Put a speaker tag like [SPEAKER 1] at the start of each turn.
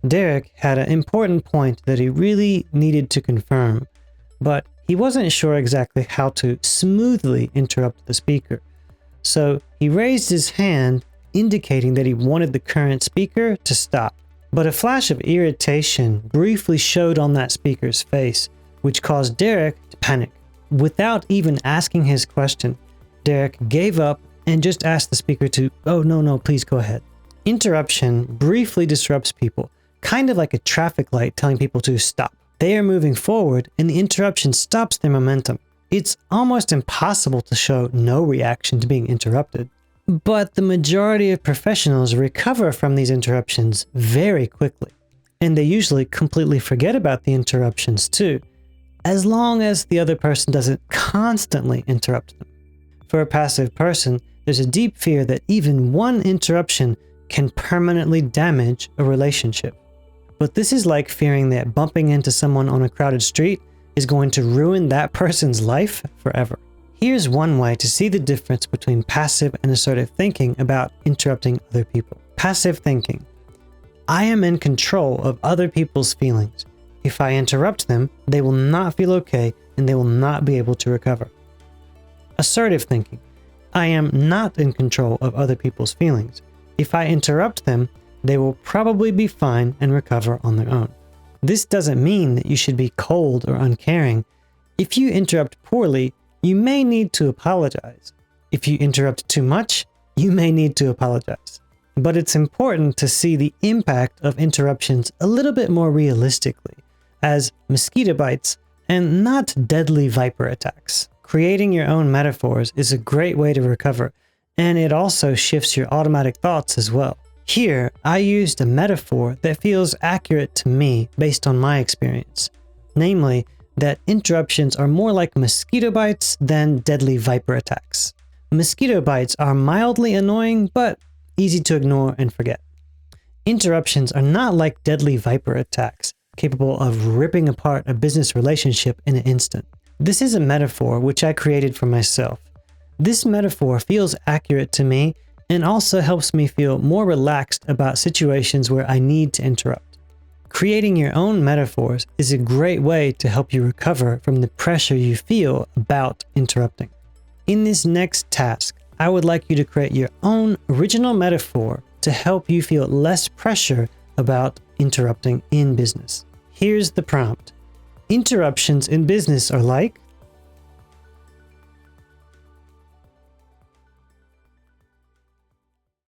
[SPEAKER 1] Derek had an important point that he really needed to confirm, but he wasn't sure exactly how to smoothly interrupt the speaker. So he raised his hand, indicating that he wanted the current speaker to stop. But a flash of irritation briefly showed on that speaker's face, which caused Derek to panic. Without even asking his question, Derek gave up and just asked the speaker to, "Oh, no, please go ahead." Interruption briefly disrupts people, kind of like a traffic light telling people to stop. They are moving forward and the interruption stops their momentum. It's almost impossible to show no reaction to being interrupted. But the majority of professionals recover from these interruptions very quickly, and they usually completely forget about the interruptions too, as long as the other person doesn't constantly interrupt them. For a passive person, there's a deep fear that even one interruption can permanently damage a relationship. But this is like fearing that bumping into someone on a crowded street is going to ruin that person's life forever. Here's one way to see the difference between passive and assertive thinking about interrupting other people. Passive thinking. I am in control of other people's feelings. If I interrupt them, they will not feel okay and they will not be able to recover. Assertive thinking. I am not in control of other people's feelings. If I interrupt them, they will probably be fine and recover on their own. This doesn't mean that you should be cold or uncaring. If you interrupt poorly, you may need to apologize. If you interrupt too much, you may need to apologize. But it's important to see the impact of interruptions a little bit more realistically, as mosquito bites and not deadly viper attacks. Creating your own metaphors is a great way to recover, and it also shifts your automatic thoughts as well. Here, I used a metaphor that feels accurate to me based on my experience, namely that interruptions are more like mosquito bites than deadly viper attacks. Mosquito bites are mildly annoying, but easy to ignore and forget. Interruptions are not like deadly viper attacks, capable of ripping apart a business relationship in an instant. This is a metaphor which I created for myself. This metaphor feels accurate to me and also helps me feel more relaxed about situations where I need to interrupt. Creating your own metaphors is a great way to help you recover from the pressure you feel about interrupting. In this next task, I would like you to create your own original metaphor to help you feel less pressure about interrupting in business. Here's the prompt. Interruptions in business are like...